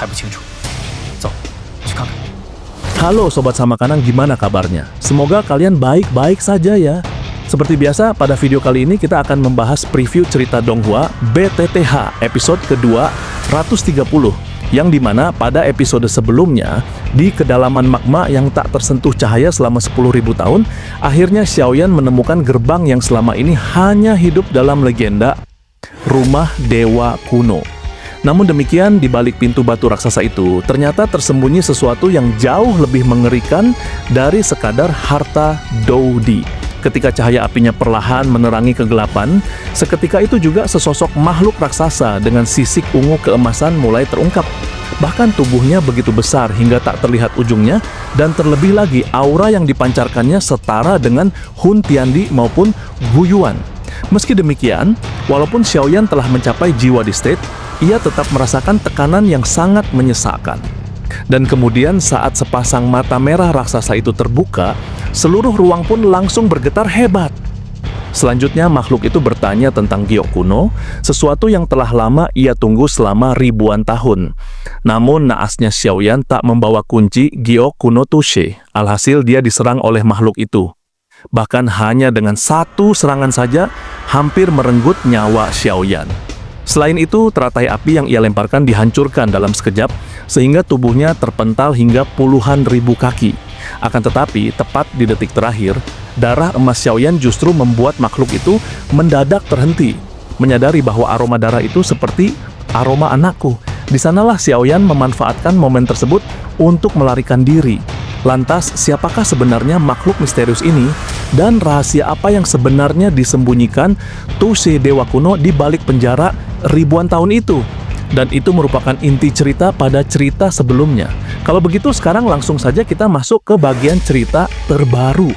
还不清楚。走，去看看。 Halo Sobat Samakanang, gimana kabarnya? Semoga kalian baik-baik saja ya. Seperti biasa, pada video kali ini kita akan membahas preview cerita Donghua BTTH episode kedua 130, yang dimana pada episode sebelumnya, di kedalaman magma yang tak tersentuh cahaya selama 10.000 tahun, akhirnya Xiaoyan menemukan gerbang yang selama ini hanya hidup dalam legenda Rumah Dewa Kuno. Namun demikian, di balik pintu batu raksasa itu, ternyata tersembunyi sesuatu yang jauh lebih mengerikan dari sekadar harta Doudi. Ketika cahaya apinya perlahan menerangi kegelapan, seketika itu juga sesosok makhluk raksasa dengan sisik ungu keemasan mulai terungkap. Bahkan tubuhnya begitu besar hingga tak terlihat ujungnya, dan terlebih lagi aura yang dipancarkannya setara dengan Hun Tiandi maupun Gu Yuan. Meski demikian, walaupun Xiaoyan telah mencapai jiwa di state, ia tetap merasakan tekanan yang sangat menyesakkan. Dan kemudian saat sepasang mata merah raksasa itu terbuka, seluruh ruang pun langsung bergetar hebat. Selanjutnya makhluk itu bertanya tentang giok kuno, sesuatu yang telah lama ia tunggu selama ribuan tahun. Namun naasnya Xiaoyan tak membawa kunci giok kuno Tushe. Alhasil dia diserang oleh makhluk itu. Bahkan hanya dengan satu serangan saja, hampir merenggut nyawa Xiaoyan. Selain itu, teratai api yang ia lemparkan dihancurkan dalam sekejap, sehingga tubuhnya terpental hingga puluhan ribu kaki. Akan tetapi, tepat di detik terakhir, darah emas Xiaoyan justru membuat makhluk itu mendadak terhenti, menyadari bahwa aroma darah itu seperti aroma anakku. Di sanalah Xiaoyan memanfaatkan momen tersebut untuk melarikan diri. Lantas, siapakah sebenarnya makhluk misterius ini, dan rahasia apa yang sebenarnya disembunyikan Tushe Dewa Kuno di balik penjara ribuan tahun itu? Dan itu merupakan inti cerita pada cerita sebelumnya. Kalau begitu, sekarang langsung saja kita masuk ke bagian cerita terbaru.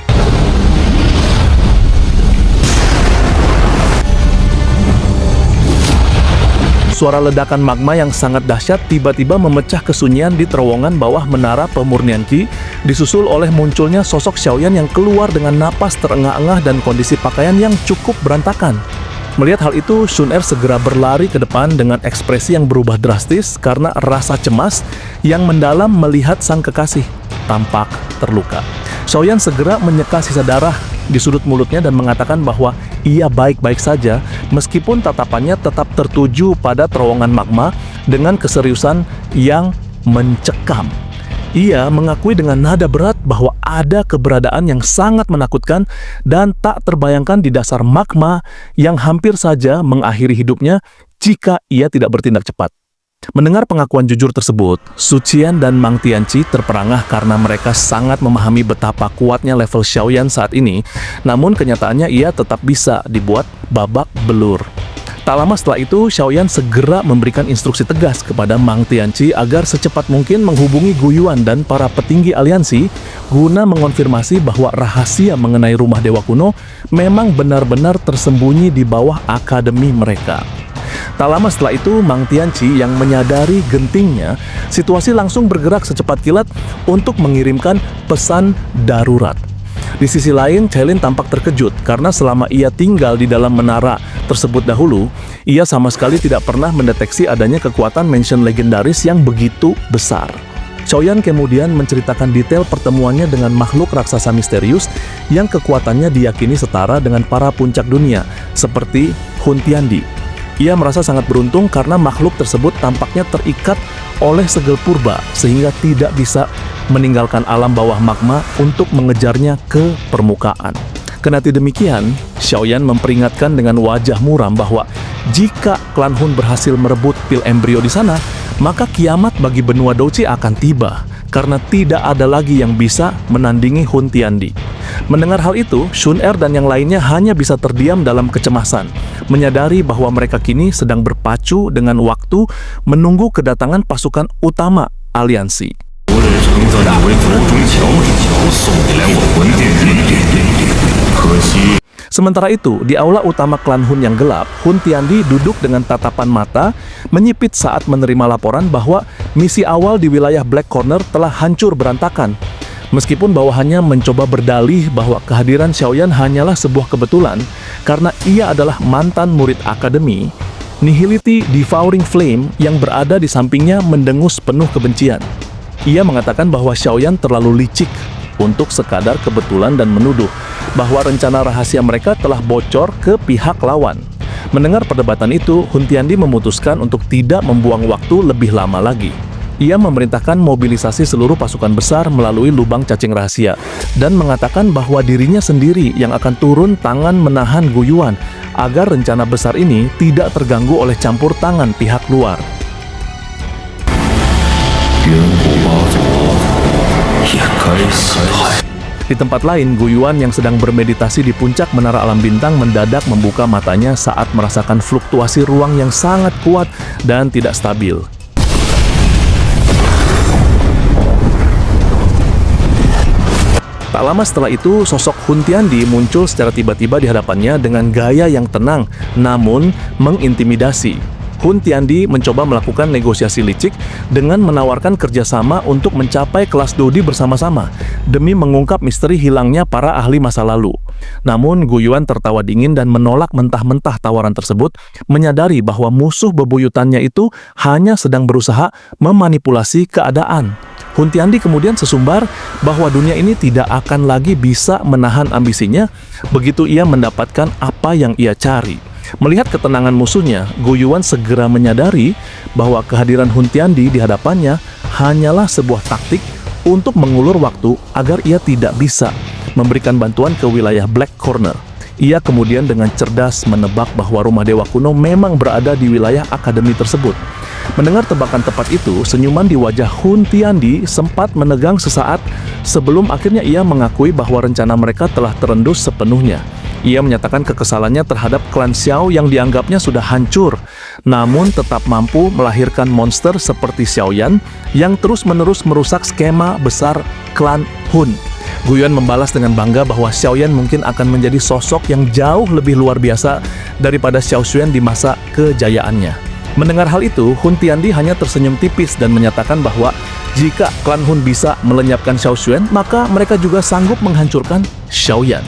Suara ledakan magma yang sangat dahsyat tiba-tiba memecah kesunyian di terowongan bawah menara pemurnian Qi, disusul oleh munculnya sosok Xiaoyan yang keluar dengan napas terengah-engah dan kondisi pakaian yang cukup berantakan. Melihat hal itu, Sun Er segera berlari ke depan dengan ekspresi yang berubah drastis karena rasa cemas yang mendalam melihat sang kekasih tampak terluka. Xiaoyan segera menyeka sisa darah di sudut mulutnya dan mengatakan bahwa ia baik-baik saja meskipun tatapannya tetap tertuju pada terowongan magma dengan keseriusan yang mencekam. Ia mengakui dengan nada berat bahwa ada keberadaan yang sangat menakutkan dan tak terbayangkan di dasar magma yang hampir saja mengakhiri hidupnya jika ia tidak bertindak cepat. Mendengar pengakuan jujur tersebut, Su Qian dan Mang Tianqi terperangah karena mereka sangat memahami betapa kuatnya level Xiaoyan saat ini, namun kenyataannya ia tetap bisa dibuat babak belur. Tak lama setelah itu, Xiaoyan segera memberikan instruksi tegas kepada Mang Tianqi agar secepat mungkin menghubungi Gu Yuan dan para petinggi aliansi guna mengonfirmasi bahwa rahasia mengenai rumah Dewa Kuno memang benar-benar tersembunyi di bawah akademi mereka. Tak lama setelah itu, Mang Tianqi yang menyadari gentingnya, situasi langsung bergerak secepat kilat untuk mengirimkan pesan darurat. Di sisi lain, Cailin tampak terkejut karena selama ia tinggal di dalam menara tersebut dahulu, ia sama sekali tidak pernah mendeteksi adanya kekuatan mansion legendaris yang begitu besar. Xiaoyan kemudian menceritakan detail pertemuannya dengan makhluk raksasa misterius yang kekuatannya diyakini setara dengan para puncak dunia, seperti Hun Tiandi. Ia merasa sangat beruntung karena makhluk tersebut tampaknya terikat oleh segel purba sehingga tidak bisa meninggalkan alam bawah magma untuk mengejarnya ke permukaan. Kendati demikian, Xiaoyan memperingatkan dengan wajah muram bahwa jika klan Hun berhasil merebut pil embrio di sana, maka kiamat bagi benua Douqi akan tiba karena tidak ada lagi yang bisa menandingi Hun Tiandi. Mendengar hal itu, Sun Er dan yang lainnya hanya bisa terdiam dalam kecemasan, menyadari bahwa mereka kini sedang berpacu dengan waktu menunggu kedatangan pasukan utama aliansi. Sementara itu, di aula utama klan Hun yang gelap, Hun Tiandi duduk dengan tatapan mata menyipit saat menerima laporan bahwa misi awal di wilayah Black Corner telah hancur berantakan. Meskipun bawahannya mencoba berdalih bahwa kehadiran Xiaoyan hanyalah sebuah kebetulan karena ia adalah mantan murid akademi, Nihility Devouring Flame yang berada di sampingnya mendengus penuh kebencian. Ia mengatakan bahwa Xiaoyan terlalu licik untuk sekadar kebetulan dan menuduh bahwa rencana rahasia mereka telah bocor ke pihak lawan. Mendengar perdebatan itu, Hun Tiandi memutuskan untuk tidak membuang waktu lebih lama lagi. Ia memerintahkan mobilisasi seluruh pasukan besar melalui lubang cacing rahasia dan mengatakan bahwa dirinya sendiri yang akan turun tangan menahan Gu Yuan agar rencana besar ini tidak terganggu oleh campur tangan pihak luar. Di tempat lain, Gu Yuan yang sedang bermeditasi di puncak menara alam bintang mendadak membuka matanya saat merasakan fluktuasi ruang yang sangat kuat dan tidak stabil. Tak lama setelah itu, sosok Hun Tiandi muncul secara tiba-tiba di hadapannya dengan gaya yang tenang, namun mengintimidasi. Hun Tiandi mencoba melakukan negosiasi licik dengan menawarkan kerjasama untuk mencapai kelas Dodi bersama-sama, demi mengungkap misteri hilangnya para ahli masa lalu. Namun, Gu Yuan tertawa dingin dan menolak mentah-mentah tawaran tersebut, menyadari bahwa musuh bebuyutannya itu hanya sedang berusaha memanipulasi keadaan. Hun Tiandi kemudian sesumbar bahwa dunia ini tidak akan lagi bisa menahan ambisinya begitu ia mendapatkan apa yang ia cari. Melihat ketenangan musuhnya, Gu Yuan segera menyadari bahwa kehadiran Hun Tiandi di hadapannya hanyalah sebuah taktik untuk mengulur waktu agar ia tidak bisa memberikan bantuan ke wilayah Black Corner. Ia kemudian dengan cerdas menebak bahwa rumah dewa kuno memang berada di wilayah akademi tersebut. Mendengar tebakan tepat itu, senyuman di wajah Hun Tiandi sempat menegang sesaat sebelum akhirnya ia mengakui bahwa rencana mereka telah terendus sepenuhnya. Ia menyatakan kekesalannya terhadap klan Xiao yang dianggapnya sudah hancur, namun tetap mampu melahirkan monster seperti Xiaoyan yang terus-menerus merusak skema besar klan Hun. Gu Yuan membalas dengan bangga bahwa Xiaoyan mungkin akan menjadi sosok yang jauh lebih luar biasa daripada Xiao Xuan di masa kejayaannya. Mendengar hal itu, Hun Tiandi hanya tersenyum tipis dan menyatakan bahwa jika klan Hun bisa melenyapkan Xiao Xuan, maka mereka juga sanggup menghancurkan Xiaoyan.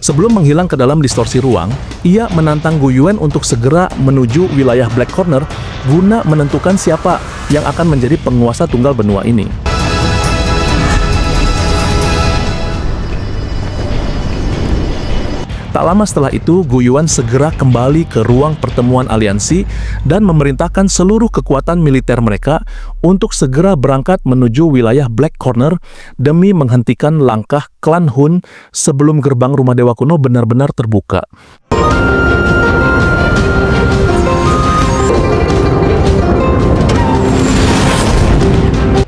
Sebelum menghilang ke dalam distorsi ruang, ia menantang Gu Yuan untuk segera menuju wilayah Black Corner guna menentukan siapa yang akan menjadi penguasa tunggal benua ini. Tak lama setelah itu, Gu Yuan segera kembali ke ruang pertemuan aliansi dan memerintahkan seluruh kekuatan militer mereka untuk segera berangkat menuju wilayah Black Corner demi menghentikan langkah klan Hun sebelum gerbang rumah dewa kuno benar-benar terbuka.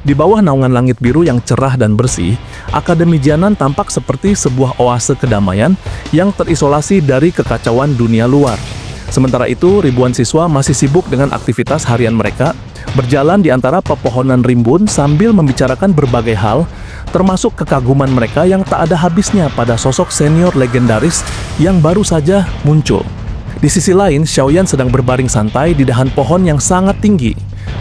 Di bawah naungan langit biru yang cerah dan bersih, Akademi Jianan tampak seperti sebuah oase kedamaian yang terisolasi dari kekacauan dunia luar. Sementara itu, ribuan siswa masih sibuk dengan aktivitas harian mereka, berjalan di antara pepohonan rimbun sambil membicarakan berbagai hal, termasuk kekaguman mereka yang tak ada habisnya pada sosok senior legendaris yang baru saja muncul. Di sisi lain, Xiaoyan sedang berbaring santai di dahan pohon yang sangat tinggi,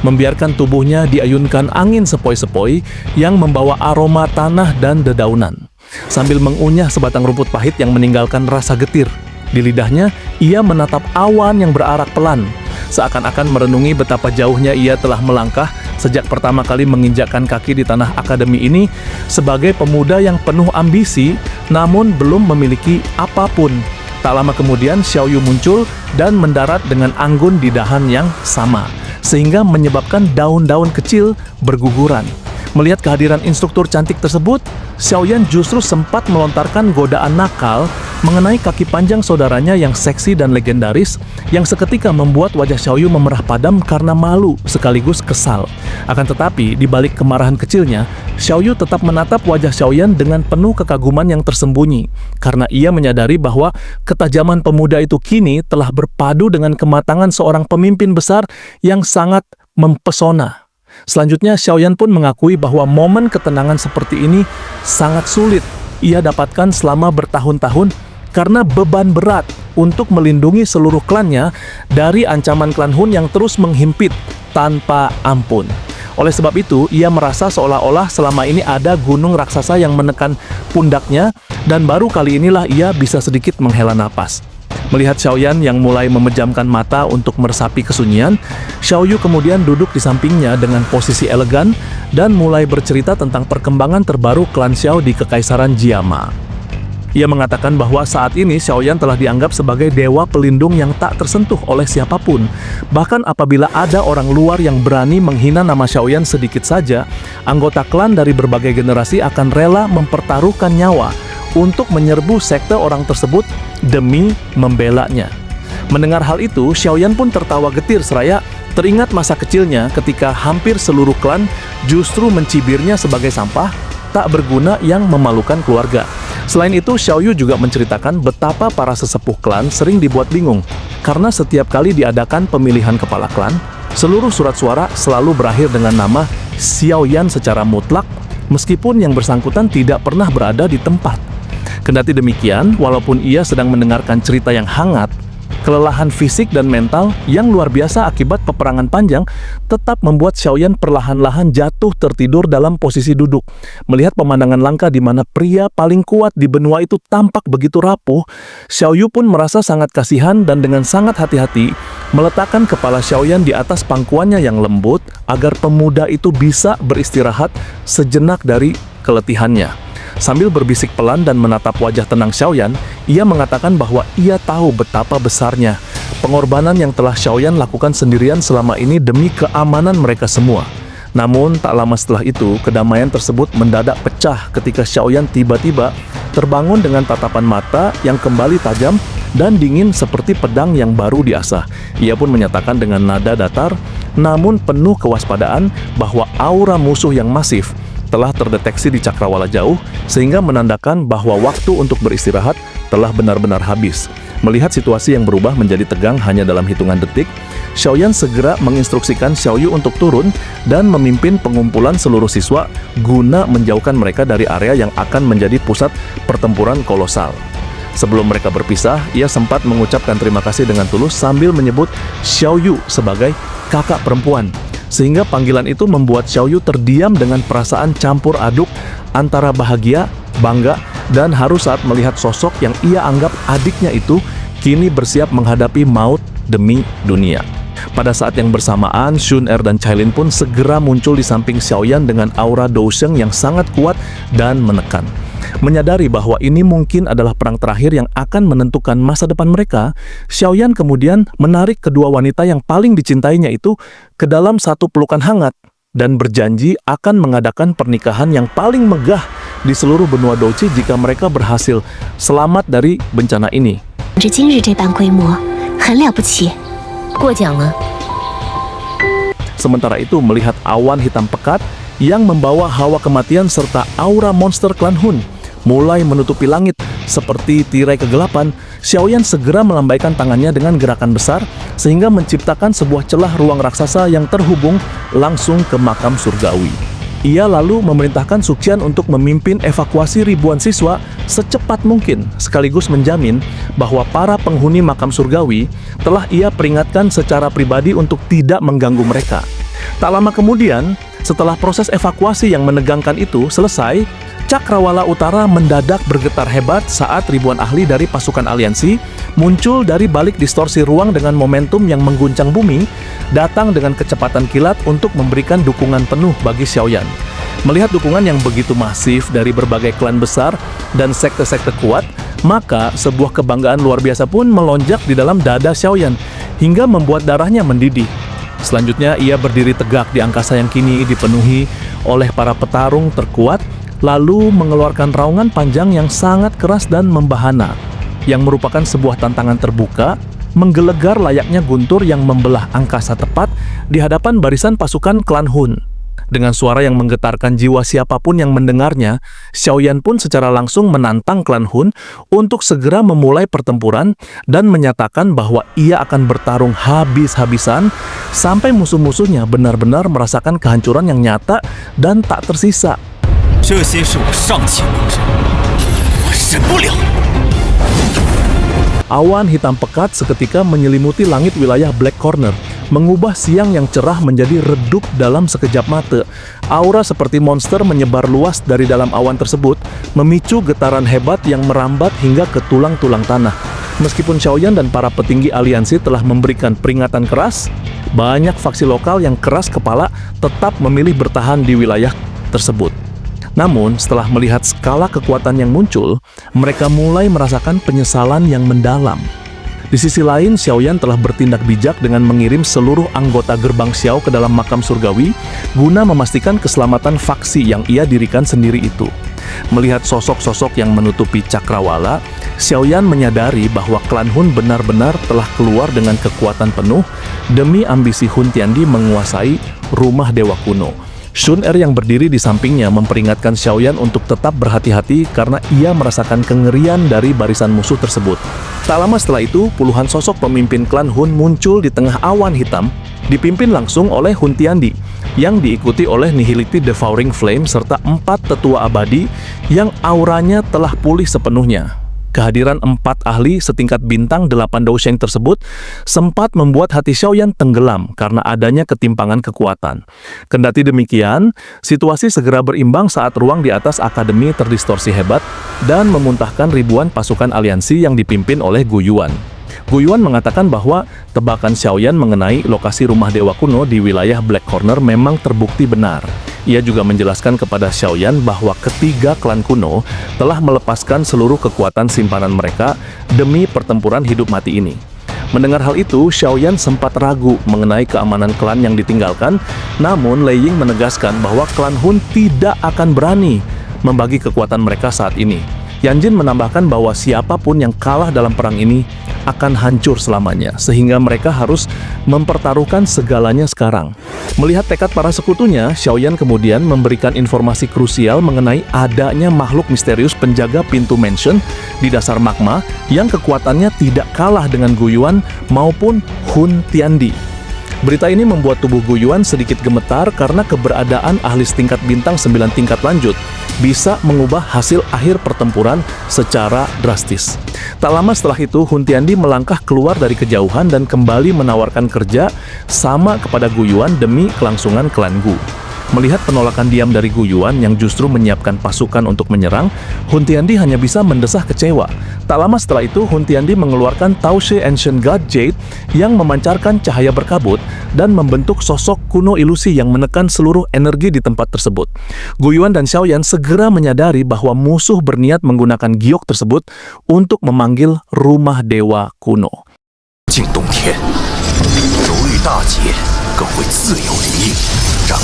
membiarkan tubuhnya diayunkan angin sepoi-sepoi yang membawa aroma tanah dan dedaunan. Sambil mengunyah sebatang rumput pahit yang meninggalkan rasa getir, di lidahnya ia menatap awan yang berarak pelan, seakan-akan merenungi betapa jauhnya ia telah melangkah sejak pertama kali menginjakkan kaki di tanah akademi ini sebagai pemuda yang penuh ambisi namun belum memiliki apapun. Tak lama kemudian Xiao Yu muncul dan mendarat dengan anggun di dahan yang sama, sehingga menyebabkan daun-daun kecil berguguran. Melihat kehadiran instruktur cantik tersebut, Xiaoyan justru sempat melontarkan godaan nakal mengenai kaki panjang saudaranya yang seksi dan legendaris, yang seketika membuat wajah Xiao Yu memerah padam karena malu sekaligus kesal. Akan tetapi, di balik kemarahan kecilnya, Xiao Yu tetap menatap wajah Xiaoyan dengan penuh kekaguman yang tersembunyi, karena ia menyadari bahwa ketajaman pemuda itu kini telah berpadu dengan kematangan seorang pemimpin besar yang sangat mempesona. Selanjutnya, Xiaoyan pun mengakui bahwa momen ketenangan seperti ini sangat sulit ia dapatkan selama bertahun-tahun karena beban berat untuk melindungi seluruh klannya dari ancaman klan Hun yang terus menghimpit tanpa ampun. Oleh sebab itu, ia merasa seolah-olah selama ini ada gunung raksasa yang menekan pundaknya dan baru kali inilah ia bisa sedikit menghela napas. Melihat Xiaoyan yang mulai memejamkan mata untuk meresapi kesunyian, Xiaoyu kemudian duduk di sampingnya dengan posisi elegan dan mulai bercerita tentang perkembangan terbaru klan Xiao di Kekaisaran Jiama. Ia mengatakan bahwa saat ini Xiaoyan telah dianggap sebagai dewa pelindung yang tak tersentuh oleh siapapun. Bahkan apabila ada orang luar yang berani menghina nama Xiaoyan sedikit saja, anggota klan dari berbagai generasi akan rela mempertaruhkan nyawa untuk menyerbu sekte orang tersebut demi membelanya. Mendengar hal itu, Xiaoyan pun tertawa getir seraya teringat masa kecilnya ketika hampir seluruh klan justru mencibirnya sebagai sampah tak berguna yang memalukan keluarga. Selain itu, Xiaoyu juga menceritakan betapa para sesepuh klan sering dibuat bingung karena setiap kali diadakan pemilihan kepala klan, seluruh surat suara selalu berakhir dengan nama Xiaoyan secara mutlak meskipun yang bersangkutan tidak pernah berada di tempat. Kendati demikian, walaupun ia sedang mendengarkan cerita yang hangat, kelelahan fisik dan mental yang luar biasa akibat peperangan panjang tetap membuat Xiaoyan perlahan-lahan jatuh tertidur dalam posisi duduk. Melihat pemandangan langka di mana pria paling kuat di benua itu tampak begitu rapuh, Xiaoyu pun merasa sangat kasihan dan dengan sangat hati-hati meletakkan kepala Xiaoyan di atas pangkuannya yang lembut agar pemuda itu bisa beristirahat sejenak dari keletihannya. Sambil berbisik pelan dan menatap wajah tenang Xiaoyan, ia mengatakan bahwa ia tahu betapa besarnya pengorbanan yang telah Xiaoyan lakukan sendirian selama ini demi keamanan mereka semua. Namun, tak lama setelah itu, kedamaian tersebut mendadak pecah ketika Xiaoyan tiba-tiba terbangun dengan tatapan mata yang kembali tajam dan dingin seperti pedang yang baru diasah. Ia pun menyatakan dengan nada datar, namun penuh kewaspadaan bahwa aura musuh yang masif telah terdeteksi di cakrawala jauh sehingga menandakan bahwa waktu untuk beristirahat telah benar-benar habis. Melihat situasi yang berubah menjadi tegang hanya dalam hitungan detik, Xiaoyan segera menginstruksikan Xiaoyu untuk turun dan memimpin pengumpulan seluruh siswa guna menjauhkan mereka dari area yang akan menjadi pusat pertempuran kolosal. Sebelum mereka berpisah, ia sempat mengucapkan terima kasih dengan tulus sambil menyebut Xiaoyu sebagai kakak perempuan. Sehingga panggilan itu membuat Xiaoyu terdiam dengan perasaan campur aduk antara bahagia, bangga, dan haru saat melihat sosok yang ia anggap adiknya itu kini bersiap menghadapi maut demi dunia. Pada saat yang bersamaan, Xun Er dan Cailin pun segera muncul di samping Xiaoyan dengan aura Dousheng yang sangat kuat dan menekan. Menyadari bahwa ini mungkin adalah perang terakhir yang akan menentukan masa depan mereka, Xiaoyan kemudian menarik kedua wanita yang paling dicintainya itu ke dalam satu pelukan hangat dan berjanji akan mengadakan pernikahan yang paling megah di seluruh benua Douqi jika mereka berhasil selamat dari bencana ini. Sementara itu, melihat awan hitam pekat yang membawa hawa kematian serta aura monster klan Hun mulai menutupi langit seperti tirai kegelapan, Xiaoyan segera melambaikan tangannya dengan gerakan besar sehingga menciptakan sebuah celah ruang raksasa yang terhubung langsung ke makam surgawi. Ia lalu memerintahkan Suqian untuk memimpin evakuasi ribuan siswa secepat mungkin, sekaligus menjamin bahwa para penghuni makam surgawi telah ia peringatkan secara pribadi untuk tidak mengganggu mereka. Tak lama kemudian, setelah proses evakuasi yang menegangkan itu selesai, Cakrawala Utara mendadak bergetar hebat saat ribuan ahli dari pasukan aliansi muncul dari balik distorsi ruang dengan momentum yang mengguncang bumi, datang dengan kecepatan kilat untuk memberikan dukungan penuh bagi Xiaoyan. Melihat dukungan yang begitu masif dari berbagai klan besar dan sekte-sekte kuat, maka sebuah kebanggaan luar biasa pun melonjak di dalam dada Xiaoyan hingga membuat darahnya mendidih. Selanjutnya, ia berdiri tegak di angkasa yang kini dipenuhi oleh para petarung terkuat, lalu mengeluarkan raungan panjang yang sangat keras dan membahana, yang merupakan sebuah tantangan terbuka, menggelegar layaknya guntur yang membelah angkasa tepat di hadapan barisan pasukan klan Hun. Dengan suara yang menggetarkan jiwa siapapun yang mendengarnya, Xiaoyan pun secara langsung menantang klan Hun untuk segera memulai pertempuran dan menyatakan bahwa ia akan bertarung habis-habisan sampai musuh-musuhnya benar-benar merasakan kehancuran yang nyata dan tak tersisa. Awan hitam pekat seketika menyelimuti langit wilayah Black Corner, mengubah siang yang cerah menjadi redup dalam sekejap mata. Aura seperti monster menyebar luas dari dalam awan tersebut, memicu getaran hebat yang merambat hingga ke tulang-tulang tanah. Meskipun Xiaoyan dan para petinggi aliansi telah memberikan peringatan keras, banyak faksi lokal yang keras kepala tetap memilih bertahan di wilayah tersebut. Namun, setelah melihat skala kekuatan yang muncul, mereka mulai merasakan penyesalan yang mendalam. Di sisi lain, Xiaoyan telah bertindak bijak dengan mengirim seluruh anggota gerbang Xiao ke dalam makam surgawi guna memastikan keselamatan faksi yang ia dirikan sendiri itu. Melihat sosok-sosok yang menutupi cakrawala, Xiaoyan menyadari bahwa klan Hun benar-benar telah keluar dengan kekuatan penuh demi ambisi Hun Tiandi menguasai rumah dewa kuno. Sun Er yang berdiri di sampingnya memperingatkan Xiaoyan untuk tetap berhati-hati karena ia merasakan kengerian dari barisan musuh tersebut. Tak lama setelah itu, puluhan sosok pemimpin klan Hun muncul di tengah awan hitam, dipimpin langsung oleh Hun Tiandi, yang diikuti oleh Nihility Devouring Flame serta 4 tetua abadi yang auranya telah pulih sepenuhnya. Kehadiran 4 ahli setingkat bintang 8 Dousheng tersebut sempat membuat hati Xiaoyan tenggelam karena adanya ketimpangan kekuatan. Kendati demikian, situasi segera berimbang saat ruang di atas akademi terdistorsi hebat dan memuntahkan ribuan pasukan aliansi yang dipimpin oleh Gu Yuan. Gu Yuan mengatakan bahwa tebakan Xiaoyan mengenai lokasi rumah dewa kuno di wilayah Black Corner memang terbukti benar. Ia juga menjelaskan kepada Xiaoyan bahwa ketiga klan kuno telah melepaskan seluruh kekuatan simpanan mereka demi pertempuran hidup mati ini. Mendengar hal itu, Xiaoyan sempat ragu mengenai keamanan klan yang ditinggalkan, namun Lei Ying menegaskan bahwa klan Hun tidak akan berani membagi kekuatan mereka saat ini. Yan Jin menambahkan bahwa siapapun yang kalah dalam perang ini akan hancur selamanya, sehingga mereka harus mempertaruhkan segalanya sekarang. Melihat tekad para sekutunya, Xiaoyan kemudian memberikan informasi krusial mengenai adanya makhluk misterius penjaga pintu mansion di dasar magma yang kekuatannya tidak kalah dengan Gu Yuan maupun Hun Tiandi. Berita ini membuat tubuh Gu Yuan sedikit gemetar karena keberadaan ahli setingkat bintang 9 tingkat lanjut bisa mengubah hasil akhir pertempuran secara drastis. Tak lama setelah itu, Hun Tiandi melangkah keluar dari kejauhan dan kembali menawarkan kerja sama kepada Gu Yuan demi kelangsungan klan Gu. Melihat penolakan diam dari Gu Yuan yang justru menyiapkan pasukan untuk menyerang, Hun Tiandi hanya bisa mendesah kecewa. Tak lama setelah itu, Hun Tiandi mengeluarkan Tao Shi Ancient God Jade yang memancarkan cahaya berkabut dan membentuk sosok kuno ilusi yang menekan seluruh energi di tempat tersebut. Gu Yuan dan Xiaoyan segera menyadari bahwa musuh berniat menggunakan giok tersebut untuk memanggil rumah dewa kuno. 敬冬天，如遇大劫，更会自有灵应。让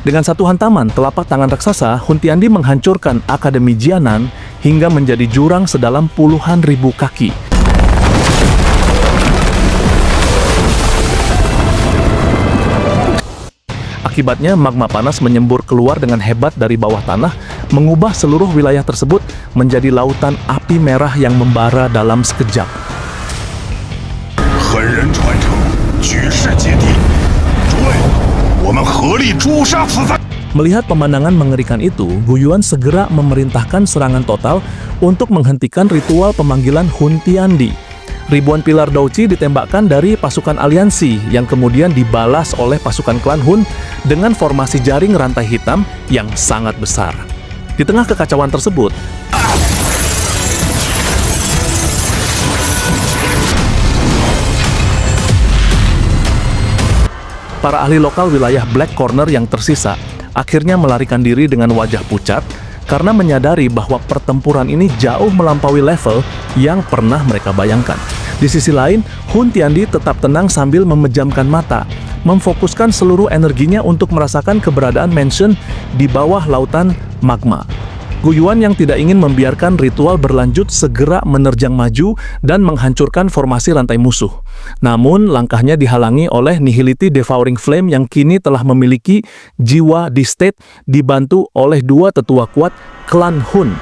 Dengan satu hantaman telapak tangan raksasa, Hun Tiandi menghancurkan Akademi Jianan hingga menjadi jurang sedalam puluhan ribu kaki. Akibatnya, magma panas menyembur keluar dengan hebat dari bawah tanah, mengubah seluruh wilayah tersebut menjadi lautan api merah yang membara dalam sekejap. 狠人传承，举世皆敌。诸位，我们合力诛杀此贼。 Melihat pemandangan mengerikan itu, Gu Yuan segera memerintahkan serangan total untuk menghentikan ritual pemanggilan Hun Tiandi. Ribuan pilar Douqi ditembakkan dari pasukan aliansi yang kemudian dibalas oleh pasukan klan Hun dengan formasi jaring rantai hitam yang sangat besar. Di tengah kekacauan tersebut, para ahli lokal wilayah Black Corner yang tersisa akhirnya melarikan diri dengan wajah pucat karena menyadari bahwa pertempuran ini jauh melampaui level yang pernah mereka bayangkan. Di sisi lain, Hun Tiandi tetap tenang sambil memejamkan mata, memfokuskan seluruh energinya untuk merasakan keberadaan mansion di bawah lautan magma. Gu Yuan yang tidak ingin membiarkan ritual berlanjut segera menerjang maju dan menghancurkan formasi rantai musuh. Namun, langkahnya dihalangi oleh Nihility Devouring Flame yang kini telah memiliki jiwa di state dibantu oleh 2 tetua kuat klan Hun.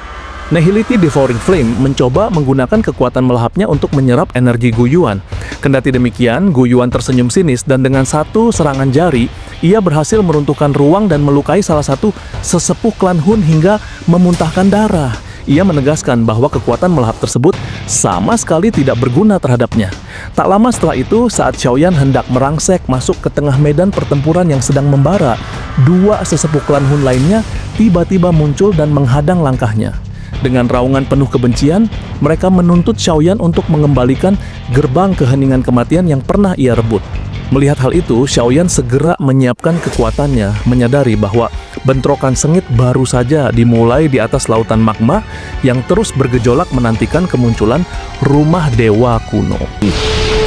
Nihility Devouring Flame mencoba menggunakan kekuatan melahapnya untuk menyerap energi Gu Yuan. Kendati demikian, Gu Yuan tersenyum sinis dan dengan satu serangan jari, ia berhasil meruntuhkan ruang dan melukai salah satu sesepuh klan Hun hingga memuntahkan darah. Ia menegaskan bahwa kekuatan melahap tersebut sama sekali tidak berguna terhadapnya. Tak lama setelah itu, saat Xiaoyan hendak merangsek masuk ke tengah medan pertempuran yang sedang membara, 2 sesepuh klan Hun lainnya tiba-tiba muncul dan menghadang langkahnya. Dengan raungan penuh kebencian, mereka menuntut Xiaoyan untuk mengembalikan gerbang keheningan kematian yang pernah ia rebut. Melihat hal itu, Xiaoyan segera menyiapkan kekuatannya, menyadari bahwa bentrokan sengit baru saja dimulai di atas lautan magma yang terus bergejolak menantikan kemunculan rumah dewa kuno.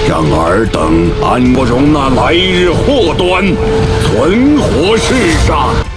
让尔等安不容那来日祸端，存活世上。